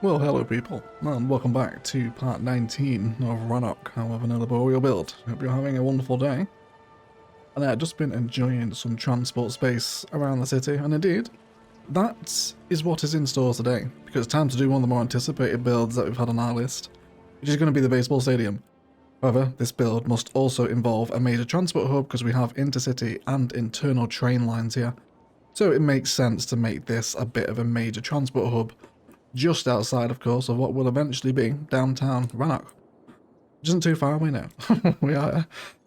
Well, hello people, and welcome back to part 19 of Rannoch, however another Boreal build. Hope you're having a wonderful day. And I've just been enjoying some transport space around the city, and indeed, that is what is in store today, because it's time to do one of the more anticipated builds that we've had on our list, which is going to be the baseball stadium. However, this build must also involve a major transport hub because we have intercity and internal train lines here. So it makes sense to make this a bit of a major transport hub, just outside, of course, of what will eventually be downtown Rannoch. Which isn't too far away now. We are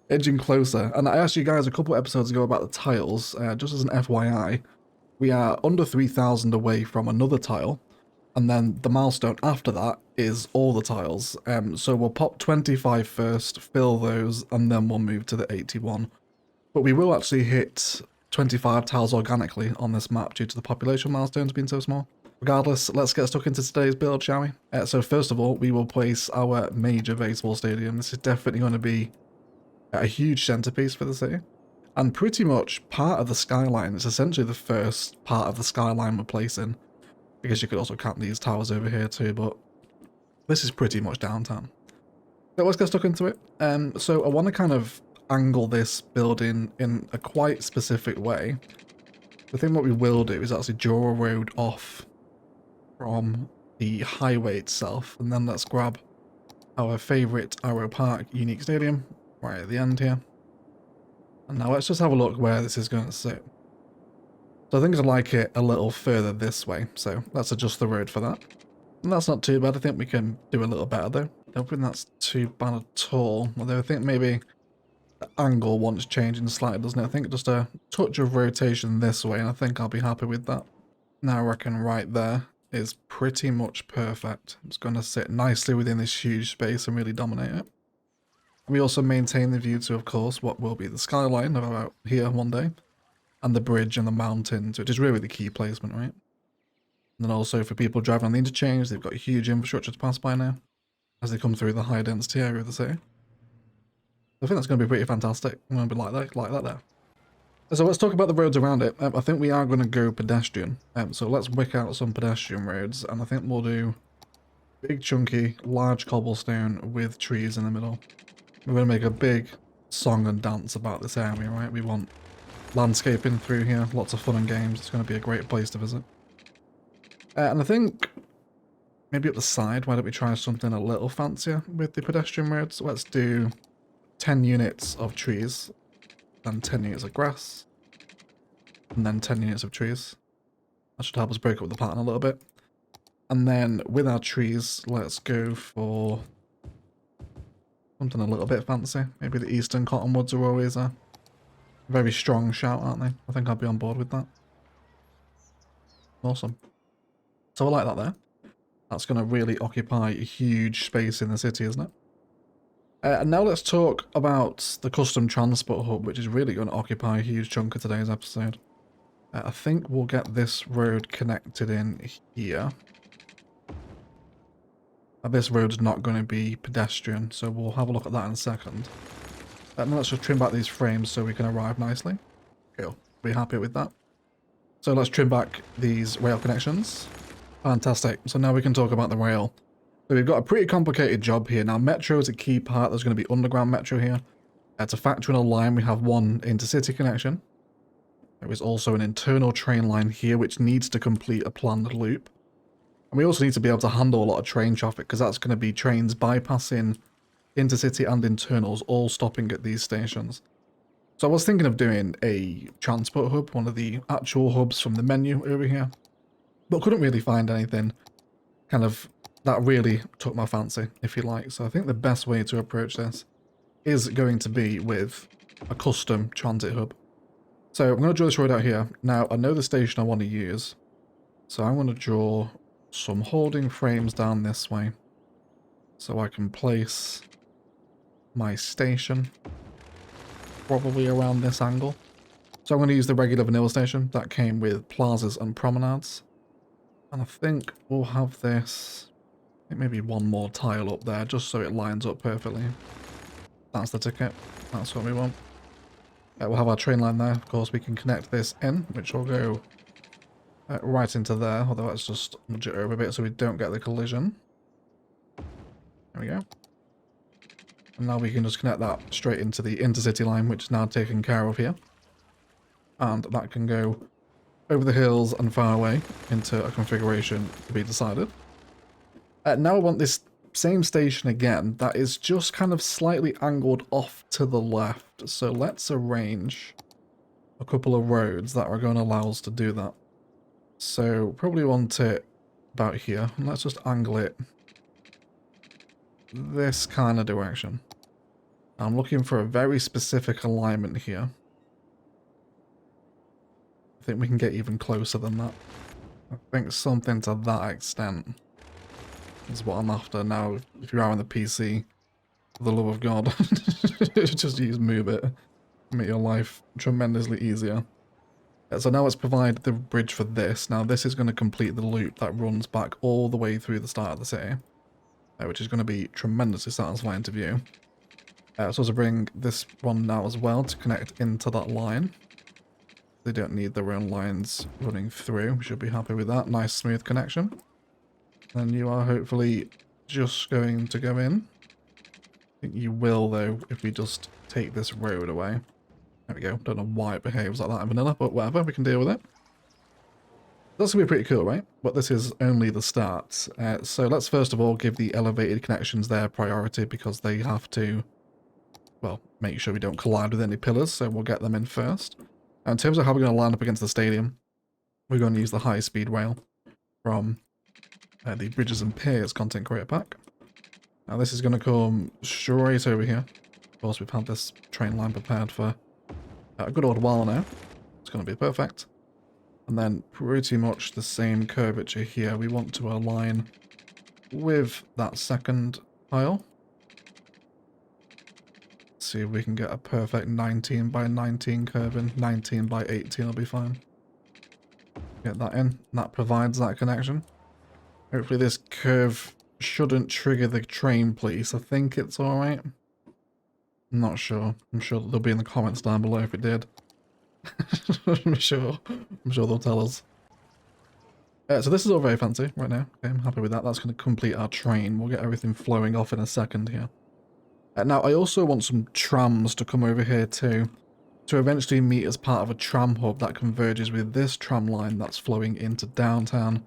edging closer. And I asked you guys a couple episodes ago about the tiles. Just as an FYI, we are under 3,000 away from another tile. And then the milestone after that is all the tiles. So we'll pop 25 first, fill those, and then we'll move to the 81. But we will actually hit 25 tiles organically on this map due to the population milestones being so small. Regardless, let's get stuck into today's build, shall we? So first of all, we will place our major baseball stadium. This is definitely going to be a huge centerpiece for the city. And pretty much part of the skyline. It's essentially the first part of the skyline we're placing. I guess you could also count these towers over here too, but this is pretty much downtown. So let's get stuck into it. So I want to kind of angle this building in a quite specific way. The thing what we will do is actually draw a road off from the highway itself, and then let's grab our favorite Arrow Park unique stadium right at the end here. And now let's just have a look where this is going to sit. So I think I'd like it a little further this way, so let's adjust the road for that. And that's not too bad. I think we can do a little better though. I don't think that's too bad at all, although I think maybe the angle wants changing slightly, doesn't it? I think just a touch of rotation this way, and I think I'll be happy with that. Now I reckon right there is pretty much perfect. It's going to sit nicely within this huge space and really dominate it. We also maintain the view to, of course, what will be the skyline of about here one day, and the bridge and the mountains, which is really the key placement, right? And then also for people driving on the interchange, they've got a huge infrastructure to pass by now as they come through the high density area of the city. I think that's going to be pretty fantastic. I'm going to be like that there. So let's talk about the roads around it. I think we are going to go pedestrian. So let's wick out some pedestrian roads, and I think we'll do big chunky, large cobblestone with trees in the middle. We're going to make a big song and dance about this area, right? We want landscaping through here, lots of fun and games. It's going to be a great place to visit. And I think maybe up the side, why don't we try something a little fancier with the pedestrian roads? Let's do 10 units of trees, and 10 units of grass, and then 10 units of trees. That should help us break up the pattern a little bit. And then with our trees, let's go for something a little bit fancy. Maybe the eastern cottonwoods are always a very strong shout, aren't they? I think I'll be on board with that. Awesome. So I like that there. That's going to really occupy a huge space in the city, isn't it? And now let's talk about the custom transport hub, which is really going to occupy a huge chunk of today's episode. I think we'll get this road connected in here. This road's not going to be pedestrian, so we'll have a look at that in a second. And let's just trim back these frames so we can arrive nicely. Cool. Be happy with that. So let's trim back these rail connections. Fantastic. So now we can talk about the rail. So we've got a pretty complicated job here. Now, metro is a key part. There's going to be underground metro here. To factor in a line, we have one intercity connection. There is also an internal train line here, which needs to complete a planned loop. And we also need to be able to handle a lot of train traffic, because that's going to be trains bypassing intercity and internals, all stopping at these stations. So I was thinking of doing a transport hub, one of the actual hubs from the menu over here, but couldn't really find anything kind of that really took my fancy, if you like. So I think the best way to approach this is going to be with a custom transit hub. So I'm going to draw this road out here. Now, I know the station I want to use, so I'm going to draw some holding frames down this way so I can place my station probably around this angle. So I'm going to use the regular vanilla station that came with plazas and promenades. And I think we'll have this, maybe one more tile up there just so it lines up perfectly. That's the ticket. That's what we want. We'll have our train line there. Of course, we can connect this in, which will go right into there, although let's just nudge it over a bit so we don't get the collision. There we go. And now we can just connect that straight into the intercity line, which is now taken care of here. And that can go over the hills and far away into a configuration to be decided. Now I want this same station again that is just kind of slightly angled off to the left. So let's arrange a couple of roads that are going to allow us to do that. So probably want it about here. And let's just angle it this kind of direction. I'm looking for a very specific alignment here. I think we can get even closer than that. I think something to that extent is what I'm after now. If you are on the PC, for the love of God, just use Move It. Make your life tremendously easier. Yeah, so now let's provide the bridge for this. Now this is going to complete the loop that runs back all the way through the start of the city, which is going to be tremendously satisfying to view. So to bring this one now as well to connect into that line. They don't need their own lines running through. We should be happy with that. Nice smooth connection. And you are hopefully just going to go in. I think you will though if we just take this road away. There we go. Don't know why it behaves like that in vanilla, but whatever, we can deal with it. That's going to be pretty cool, right? But this is only the start. So let's first of all give the elevated connections their priority because they have to, well, make sure we don't collide with any pillars, so we'll get them in first. In terms of how we're going to line up against the stadium, we're going to use the high-speed rail from the Bridges and Piers content creator pack. Now this is going to come straight over here. Of course, we've had this train line prepared for a good old while now. It's going to be perfect. And then pretty much the same curvature here. We want to align with that second pile. See if we can get a perfect 19 by 19 curve in. 19 by 18 will be fine. Get that in. That provides that connection. Hopefully this curve shouldn't trigger the train police. I think it's alright. I'm not sure. I'm sure they'll be in the comments down below if it did. I'm sure they'll tell us. So this is all very fancy right now. Okay, I'm happy with that. That's going to complete our train. We'll get everything flowing off in a second here. Now I also want some trams to come over here too, to eventually meet as part of a tram hub that converges with this tram line that's flowing into downtown.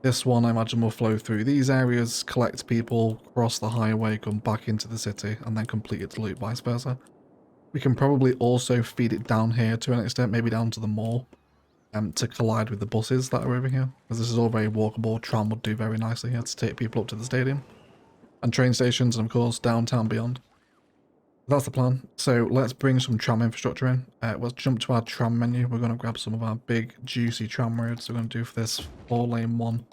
This one I imagine will flow through these areas, collect people, cross the highway, come back into the city, and then complete its loop, vice versa. We can probably also feed it down here to an extent, maybe down to the mall, to collide with the buses that are over here. Because this is all very walkable, tram would do very nicely here to take people up to the stadium. And train stations, and of course, downtown beyond. That's the plan. So let's bring some tram infrastructure in. Let's jump to our tram menu. We're going to grab some of our big, juicy tram roads. We're going to do for this 4-lane one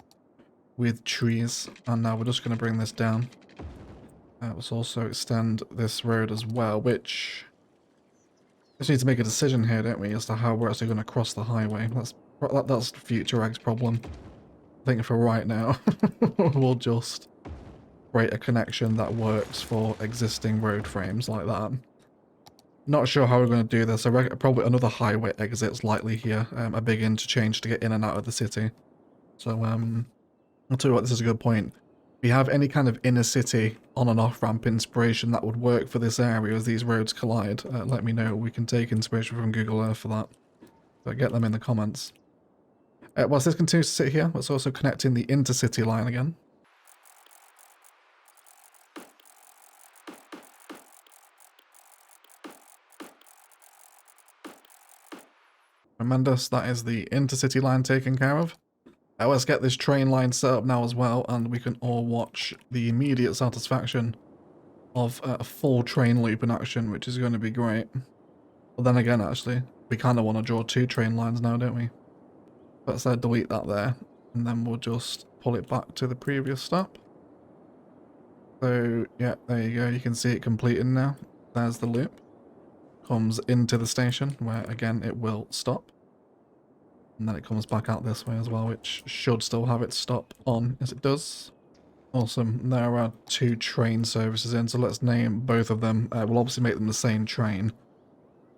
with trees. And now we're just going to bring this down. Let's also extend this road as well, which... we just need to make a decision here, don't we, as to how we're actually going to cross the highway. That's future Egg's problem. I think for right now, we'll just create a connection that works for existing road frames like that. Not sure how we're going to do this. I reckon probably another highway exit's likely here. A big interchange to get in and out of the city. So, I'll tell you what, this is a good point. If you have any kind of inner city on and off ramp inspiration that would work for this area as these roads collide, let me know. We can take inspiration from Google Earth for that. So get them in the comments. Whilst this continues to sit here, let's also connect in the intercity line again. Tremendous, that is the intercity line taken care of. Let's get this train line set up now as well, and we can all watch the immediate satisfaction of a full train loop in action, which is going to be great. But then again, actually, we kind of want to draw 2 train lines now, don't we? Let's delete that there, and then we'll just pull it back to the previous stop. So, yeah, there you go. You can see it completing now. There's the loop. Comes into the station, where, again, it will stop. And then it comes back out this way as well, which should still have its stop on, as it does. Awesome. There are 2 train services in, so let's name both of them. We'll obviously make them the same train.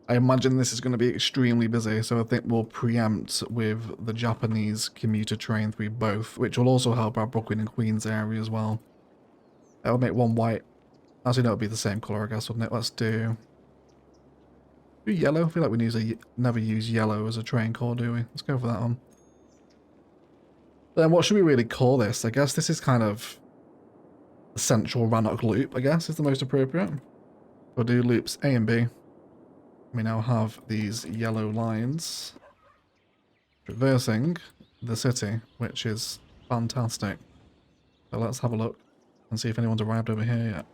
I imagine this is going to be extremely busy, so I think we'll preempt with the Japanese commuter train through both, which will also help our Brooklyn and Queens area as well. That'll make one white. Actually, no, it'll be the same colour, I guess, wouldn't it? Let's do yellow. I feel like we never use yellow as a train call, do we? Let's go for that one. Then what should we really call this? I guess this is kind of the central Rannoch loop, I guess, is the most appropriate. We'll do loops A and B. We now have these yellow lines traversing the city, which is fantastic. So let's have a look and see if anyone's arrived over here yet.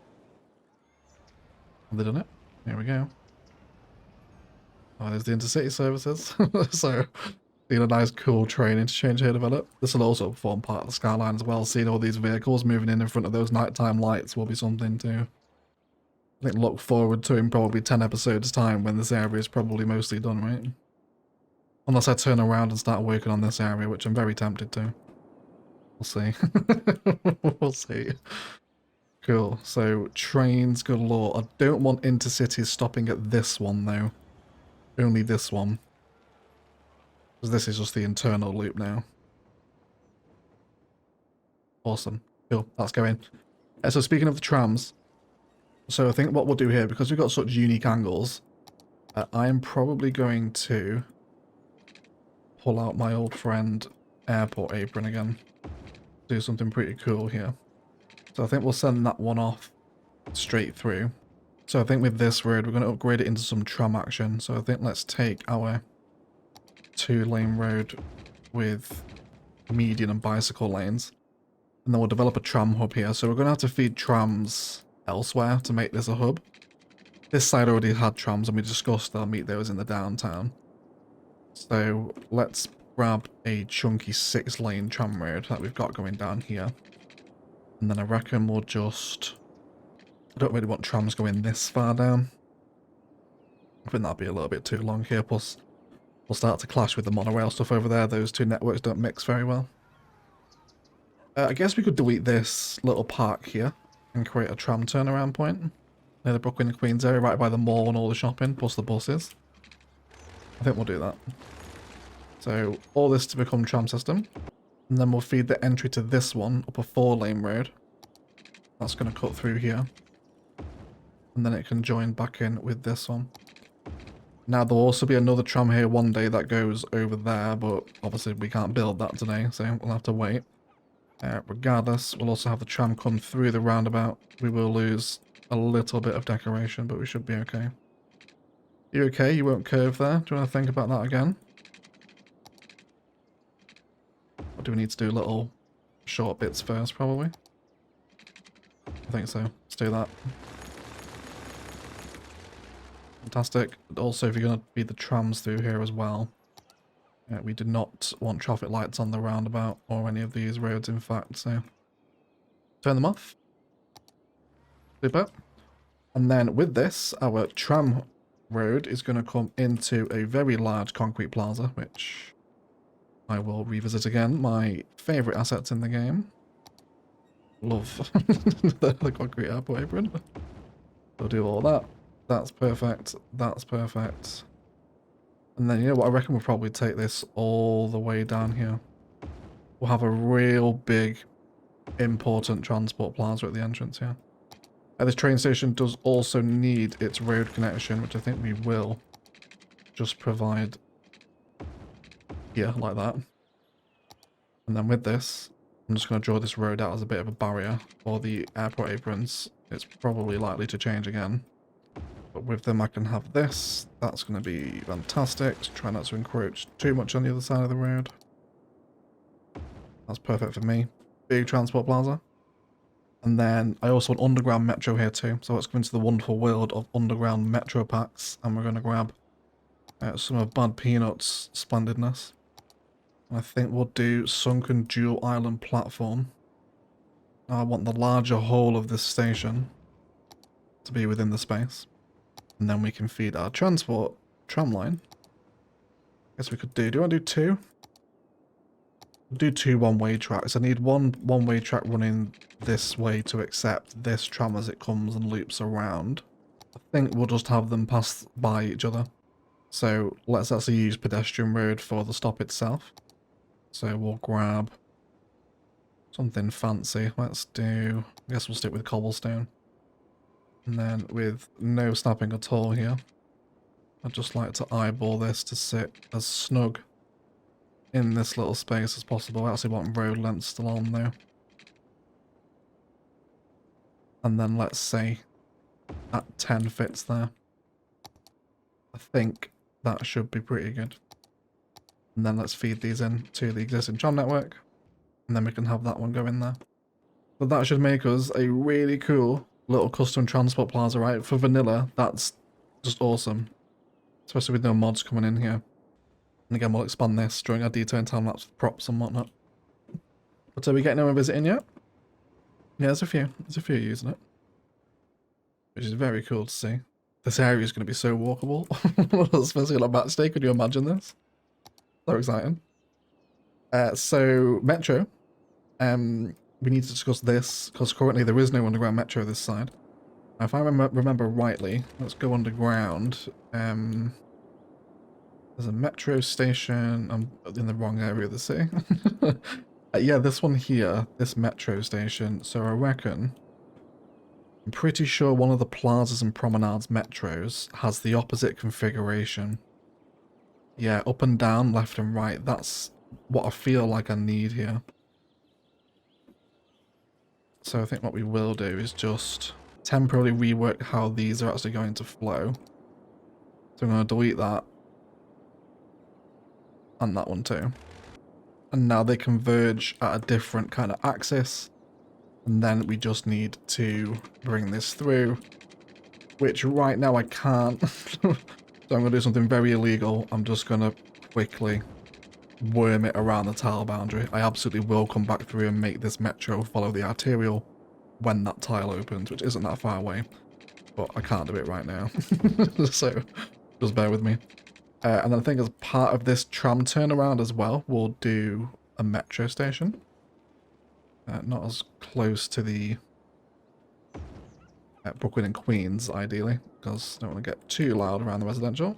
Have they done it? Here we go. Oh, there's the intercity services. So, seeing a nice cool train interchange here develop. This will also form part of the skyline as well. Seeing all these vehicles moving in front of those nighttime lights will be something to, I think, look forward to in probably 10 episodes time when this area is probably mostly done, right? Unless I turn around and start working on this area, which I'm very tempted to. We'll see. We'll see. Cool. So, trains galore. I don't want intercities stopping at this one, though. Only this one. Because this is just the internal loop now. Awesome. Cool. That's going. So speaking of the trams, so I think what we'll do here, because we've got such unique angles, I am probably going to pull out my old friend airport apron again. Do something pretty cool here. So I think we'll send that one off straight through. So I think with this road, we're going to upgrade it into some tram action. So I think let's take our 2-lane road with median and bicycle lanes. And then we'll develop a tram hub here. So we're going to have to feed trams elsewhere to make this a hub. This side already had trams and we discussed I'll meet those in the downtown. So let's grab a chunky 6-lane tram road that we've got going down here. And then I reckon we'll just... I don't really want trams going this far down. I think that'd be a little bit too long here, plus we'll start to clash with the monorail stuff over there. Those two networks don't mix very well. I guess we could delete this little park here and create a tram turnaround point near the Brooklyn and Queens area, right by the mall and all the shopping, plus the buses. I think we'll do that. So all this to become tram system, and then we'll feed the entry to this one up a 4-lane road. That's going to cut through here. And then it can join back in with this one. Now there'll also be another tram here one day that goes over there, but obviously we can't build that today, so we'll have to wait. Regardless, we'll also have the tram come through the roundabout. We will lose a little bit of decoration, but we should be okay. You okay? You won't curve there? Do you want to think about that again? Or do we need to do little short bits first, probably? I think so. Let's do that. Fantastic. Also, if you're going to feed the trams through here as well, we do not want traffic lights on the roundabout or any of these roads, in fact, so turn them off. Super. And then with this, our tram road is going to come into a very large concrete plaza, which I will revisit again. My favourite assets in the game. Love the concrete airport apron. We'll do all that. That's perfect. That's perfect. And then, you know what? I reckon we'll probably take this all the way down here. We'll have a real big, important transport plaza at the entrance here. This train station does also need its road connection, which I think we will just provide here, like that. And then with this, I'm just going to draw this road out as a bit of a barrier for the airport aprons. It's probably likely to change again. But with them I can have this. That's going to be fantastic. Try not to encroach too much on the other side of the road. That's perfect for me. Big transport plaza. And then I also want underground metro here too. So let's go into the wonderful world of underground metro packs. And we're going to grab some of Bad Peanut's splendidness. And I think we'll do sunken dual island platform. I want the larger whole of this station to be within the space. And then we can feed our transport tram line. Guess we could do you want to do 2? We'll do 2 one-way tracks. I need one one-way track running this way to accept this tram as it comes and loops around. I think we'll just have them pass by each other. So let's actually use pedestrian road for the stop itself. So we'll grab something fancy. Let's do, I guess we'll stick with cobblestone. And then with no snapping at all here, I'd just like to eyeball this to sit as snug in this little space as possible. I actually want road length still on though. And then let's say that 10 fits there. I think that should be pretty good. And then let's feed these in to the existing tram network. And then we can have that one go in there. But that should make us a really cool little custom transport plaza, right? For vanilla, that's just awesome. Especially with no mods coming in here. And again, we'll expand this during our detail and time-lapse props and whatnot. But are we getting anyone visiting yet? Yeah, there's a few. There's a few using it. Which is very cool to see. This area is going to be so walkable. Especially on a match day, could you imagine this? So exciting. So, Metro. We need to discuss this, because currently there is no underground metro this side. Now, if I remember rightly, let's go underground. There's a metro station. I'm in the wrong area of the city. Yeah, this one here, this metro station. So I reckon, I'm pretty sure one of the plazas and promenades metros has the opposite configuration. Yeah, up and down, left and right. That's what I feel like I need here. So I think what we will do is just temporarily rework how these are actually going to flow. So I'm going to delete that. And that one too. And now they converge at a different kind of axis. And then we just need to bring this through. Which right now I can't. So I'm going to do something very illegal. I'm just going to quickly worm it around the tile boundary. I absolutely will come back through and make this metro follow the arterial when that tile opens, which isn't that far away. But I can't do it right now. So just bear with me. And then I think as part of this tram turnaround as well, we'll do a metro station. Not as close to the Brooklyn and Queens, ideally, because I don't want to get too loud around the residential.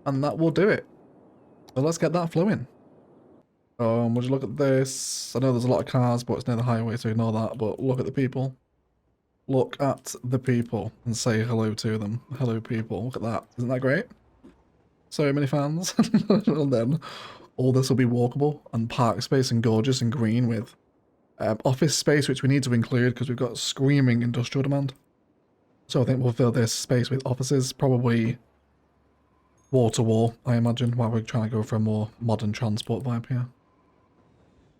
And that will do it. So let's get that flowing. Would you look at this? I know there's a lot of cars, but it's near the highway, so ignore that. But look at the people. Look at the people and say hello to them. Hello, people. Look at that. Isn't that great? So many fans. And then all this will be walkable and park space and gorgeous and green with office space, which we need to include because we've got screaming industrial demand. So I think we'll fill this space with offices, probably wall to wall, I imagine, while we're trying to go for a more modern transport vibe here.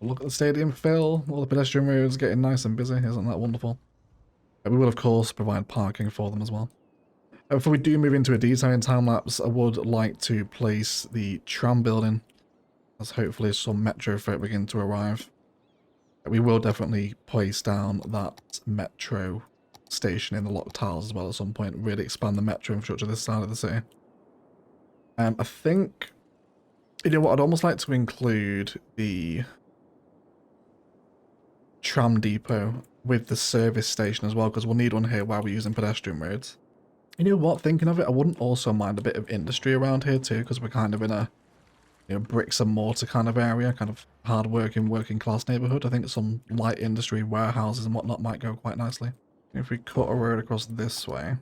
Look at the stadium fill, all the pedestrian roads getting nice and busy, isn't that wonderful? We will of course provide parking for them as well. Before we do move into a detailing time-lapse, I would like to place the tram building, as hopefully some metro folk begin to arrive. We will definitely place down that metro station in the locked tiles as well at some point, really expand the metro infrastructure this side of the city. I think, you know what, I'd almost like to include the tram depot with the service station as well, because we'll need one here while we're using pedestrian roads. You know what, thinking of it, I wouldn't also mind a bit of industry around here too, because we're kind of in a, you know, bricks and mortar kind of area, kind of hard-working, working-class neighborhood. I think some light industry, warehouses and whatnot might go quite nicely. If we cut a road across this way.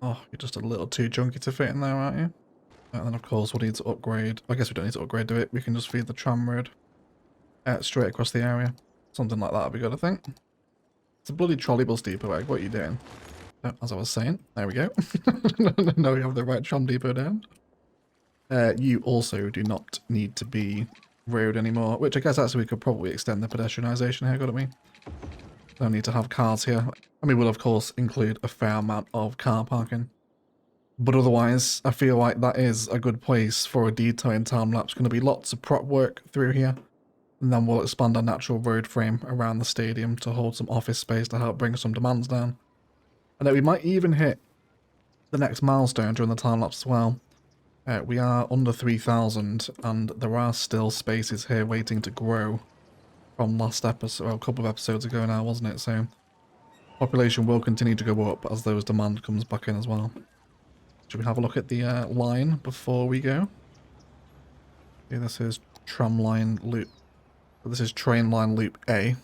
Oh, you're just a little too chunky to fit in there, aren't you? And then of course we'll need to upgrade. I guess we don't need to upgrade to it. We can just feed the tram road straight across the area. Something like that would be good, I think. It's a bloody trolleybus depot, Egg. What are you doing? Oh, as I was saying, there we go. Now we have the right tram depot down. You also do not need to be road anymore, which I guess actually we could probably extend the pedestrianisation here, couldn't we? Don't need to have cars here. And we will of course include a fair amount of car parking. But otherwise, I feel like that is a good place for a detailing time-lapse. Going to be lots of prop work through here. And then we'll expand our natural road frame around the stadium to hold some office space to help bring some demands down. And then we might even hit the next milestone during the time-lapse as well. We are under 3,000 and there are still spaces here waiting to grow from last episode, well, a couple of episodes ago now, wasn't it? So population will continue to go up as those demand comes back in as well. Should we have a look at the line before we go? Okay, this is tram line loop. This is train line loop A.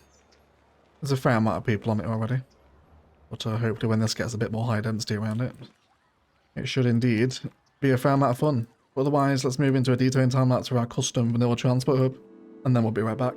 There's a fair amount of people on it already. But hopefully when this gets a bit more high density around it, it should indeed be a fair amount of fun. Otherwise, let's move into a detailed time lapse for our custom vanilla transport hub, and then we'll be right back.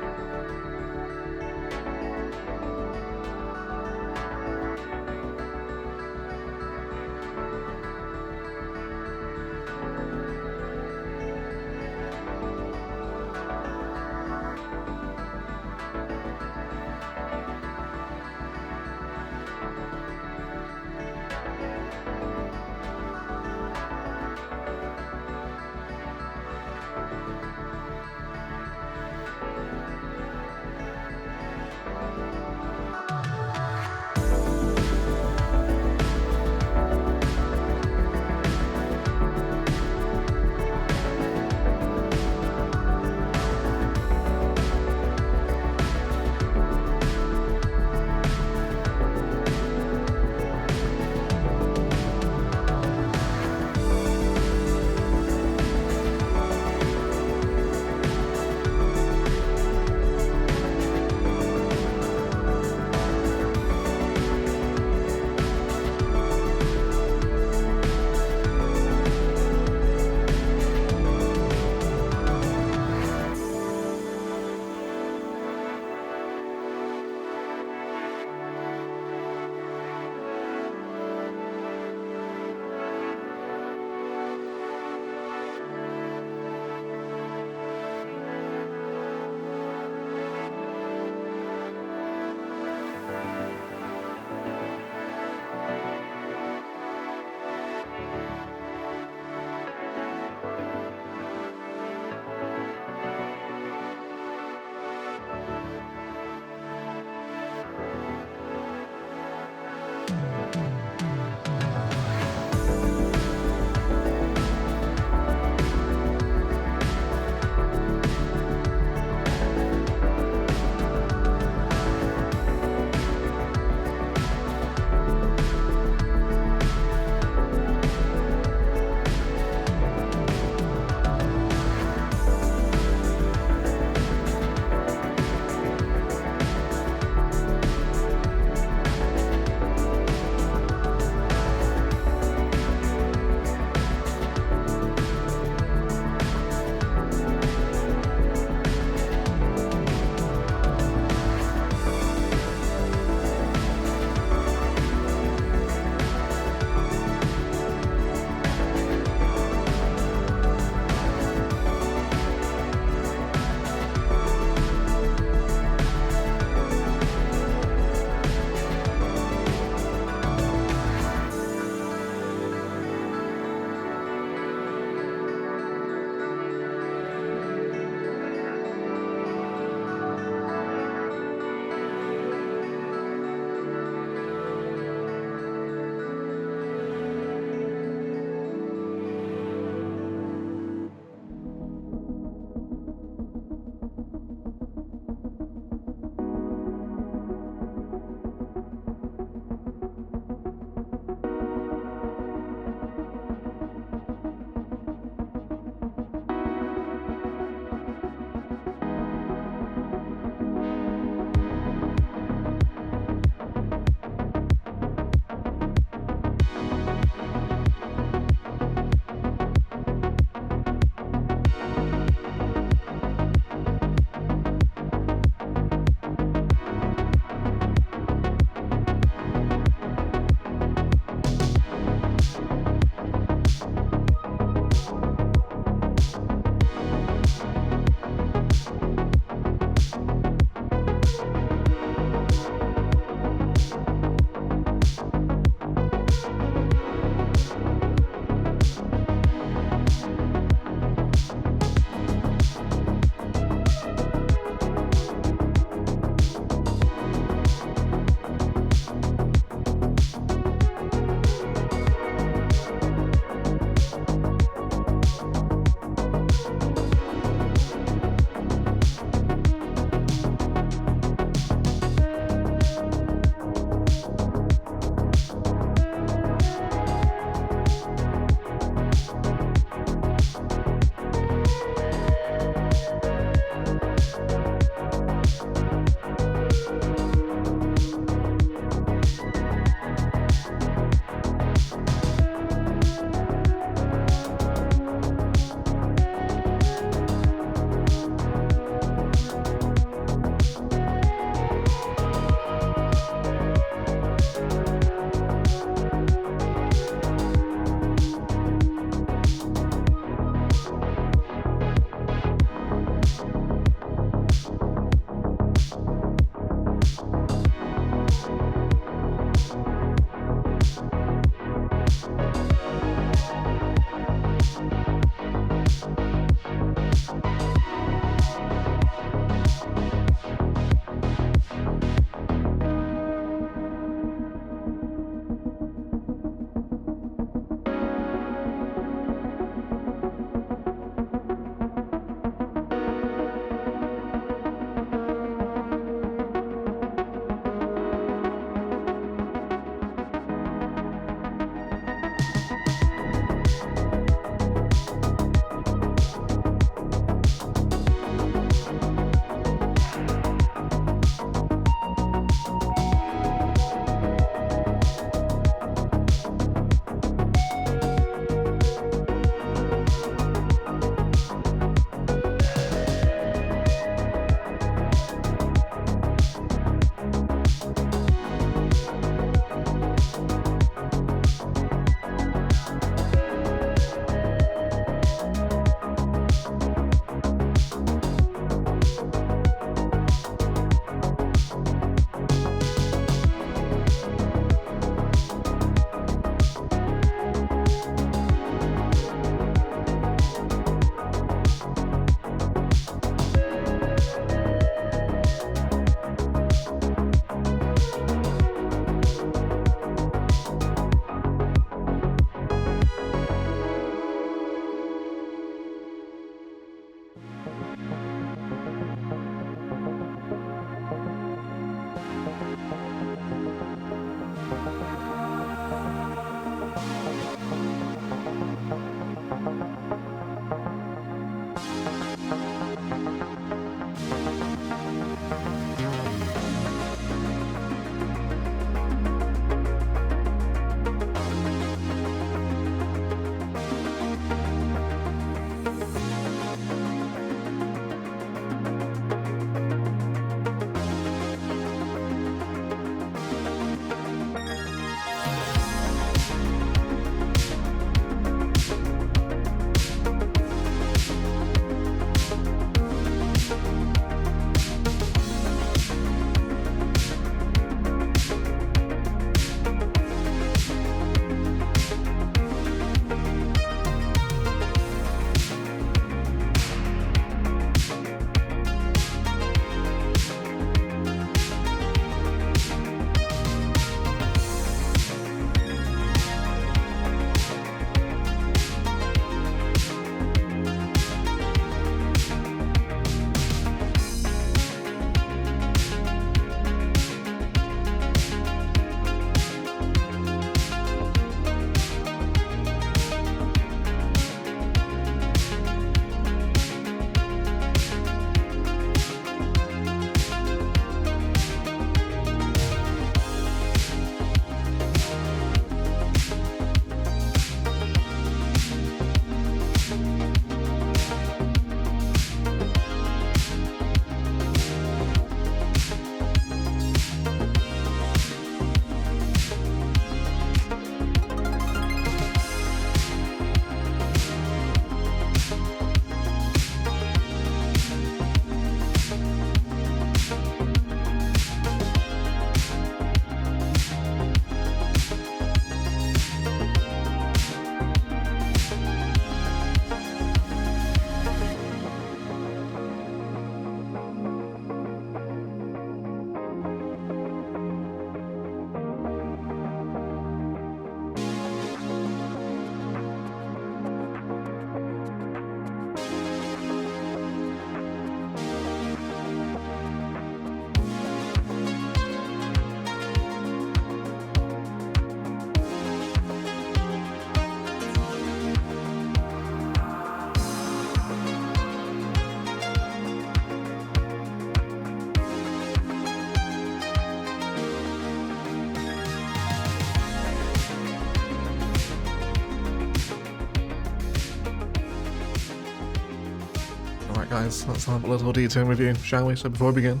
guys, let's have a little detail review, shall we? So before we begin,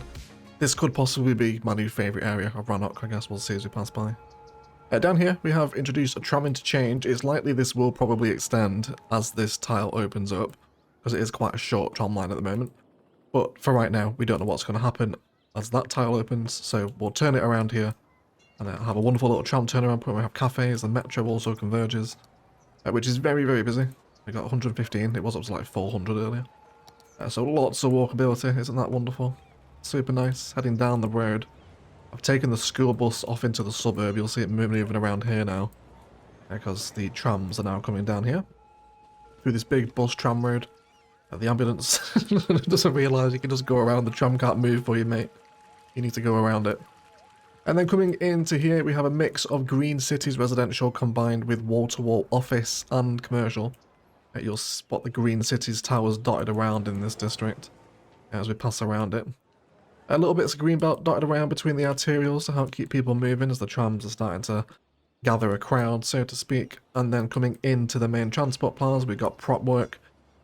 this could possibly be my new favourite area of Rannoch. I guess we'll see as we pass by. Down here, we have introduced a tram interchange. It's likely this will probably extend as this tile opens up, because it is quite a short tram line at the moment. But for right now, we don't know what's going to happen as that tile opens, so we'll turn it around here, and have a wonderful little tram turnaround point where we have cafes. The metro also converges, which is very, very busy. We got 115, it was up to like 400 earlier. So lots of walkability, isn't that wonderful? Super nice. Heading down the road. I've taken the school bus off into the suburb. You'll see it moving around here now, because the trams are now coming down here through this big bus tram road. The ambulance doesn't realise you can just go around. The tram can't move for you, mate. You need to go around it. And then coming into here, we have a mix of green cities residential combined with wall-to-wall office and commercial. You'll spot the green cities towers dotted around in this district as we pass around it. A little bits of green belt dotted around between the arterials to help keep people moving as the trams are starting to gather a crowd, so to speak. And then coming into the main transport plaza, we've got prop work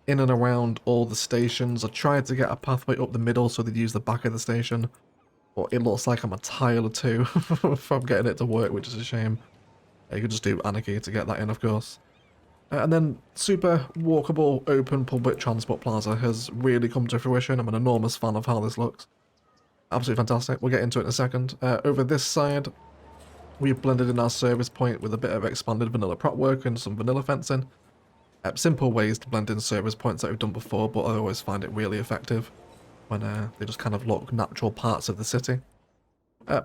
in and around all the stations. I tried to get a pathway up the middle so they'd use the back of the station, but it looks like I'm a tile or two from getting it to work, which is a shame. You could just do anarchy to get that in, of course. And then super walkable open public transport plaza has really come to fruition. I'm an enormous fan of how this looks. Absolutely fantastic. We'll get into it in a second. Over this side, we've blended in our service point with a bit of expanded vanilla prop work and some vanilla fencing. Simple ways to blend in service points that we've done before, but I always find it really effective when they just kind of look natural parts of the city.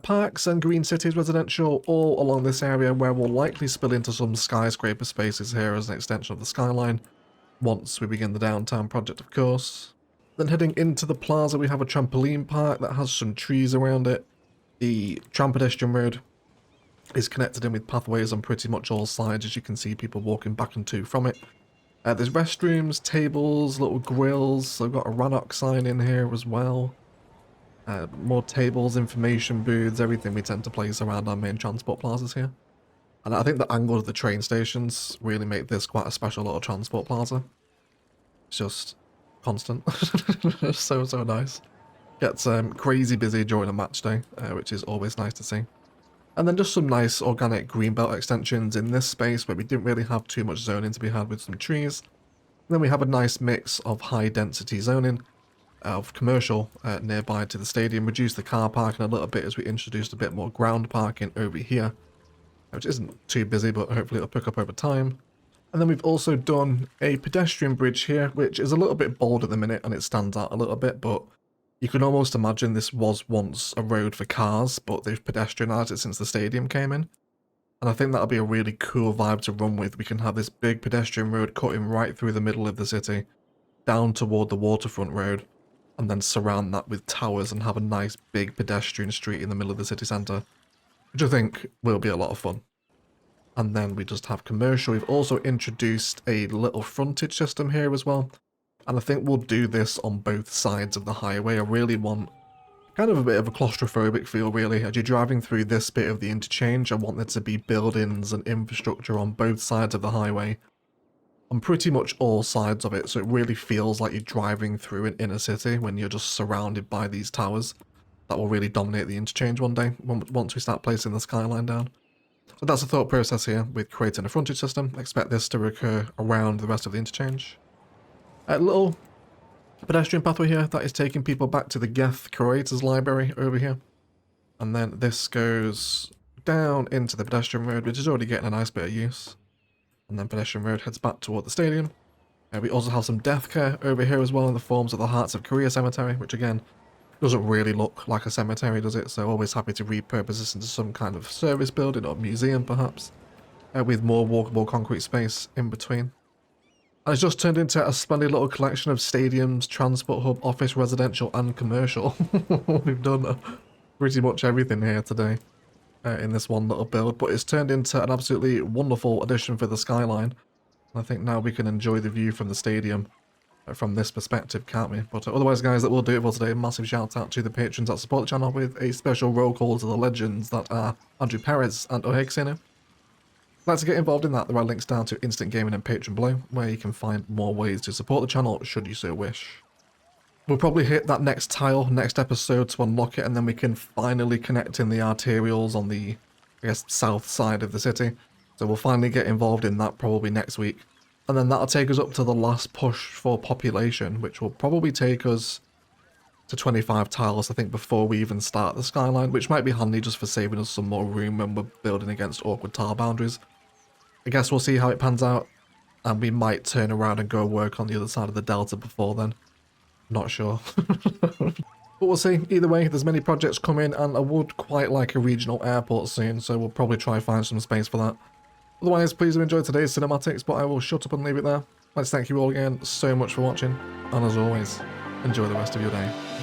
Parks and green cities residential all along this area, where we'll likely spill into some skyscraper spaces here as an extension of the skyline once we begin the downtown project, of course. Then heading into the plaza, we have a trampoline park that has some trees around it. The tram pedestrian road is connected in with pathways on pretty much all sides, as you can see people walking back and to from it. There's restrooms, tables, little grills. So I've got a Rannoch sign in here as well. More tables, information booths, everything we tend to place around our main transport plazas here. And I think the angle of the train stations really make this quite a special little transport plaza. It's just constant. so nice. Gets crazy busy during a match day, which is always nice to see. And then just some nice organic greenbelt extensions in this space where we didn't really have too much zoning to be had with some trees. And then we have a nice mix of high density zoning of commercial nearby to the stadium, reduced the car parking a little bit as we introduced a bit more ground parking over here, which isn't too busy, but hopefully it'll pick up over time. And then we've also done a pedestrian bridge here, which is a little bit bold at the minute and it stands out a little bit, but you can almost imagine this was once a road for cars, but they've pedestrianised it since the stadium came in. And I think that'll be a really cool vibe to run with. We can have this big pedestrian road cutting right through the middle of the city, down toward the waterfront road, and then surround that with towers and have a nice big pedestrian street in the middle of the city centre, which I think will be a lot of fun. And then we just have commercial. We've also introduced a little frontage system here as well. And I think we'll do this on both sides of the highway. I really want kind of a bit of a claustrophobic feel, really. As you're driving through this bit of the interchange, I want there to be buildings and infrastructure on both sides of the highway, on pretty much all sides of it, so it really feels like you're driving through an inner city when you're just surrounded by these towers. That will really dominate the interchange one day, once we start placing the skyline down. So that's the thought process here with creating a frontage system. Expect this to recur around the rest of the interchange. A little pedestrian pathway here that is taking people back to the Geth Curators Library over here. And then this goes down into the pedestrian road, which is already getting a nice bit of use. And then pedestrian road heads back toward the stadium. We also have some death care over here as well in the forms of the Hearts of Korea Cemetery, which again doesn't really look like a cemetery, does it? So always happy to repurpose this into some kind of service building or museum perhaps, with more walkable concrete space in between. And it's just turned into a splendid little collection of stadiums, transport hub, office, residential and commercial. We've done pretty much everything here today in this one little build, but it's turned into an absolutely wonderful addition for the skyline. And I think now we can enjoy the view from the stadium from this perspective, can't we? But otherwise, guys, that will do it for today. Massive shout out to the patrons that support the channel, with a special roll call to the legends that are Andrew Perez and Ohexino. If you'd like to get involved in that, there are links down to Instant Gaming and Patreon below, where you can find more ways to support the channel should you so wish. We'll probably hit that next tile next episode to unlock it, and then we can finally connect in the arterials on the, I guess, south side of the city. So we'll finally get involved in that probably next week. And then that'll take us up to the last push for population, which will probably take us to 25 tiles, I think, before we even start the skyline, which might be handy just for saving us some more room when we're building against awkward tile boundaries. I guess we'll see how it pans out, and we might turn around and go work on the other side of the delta before then. Not sure. But we'll see. Either way, there's many projects coming, and I would quite like a regional airport soon, so we'll probably try and find some space for that. Otherwise, please have enjoyed today's cinematics, but I will shut up and leave it there. Let's thank you all again so much for watching, and as always, enjoy the rest of your day.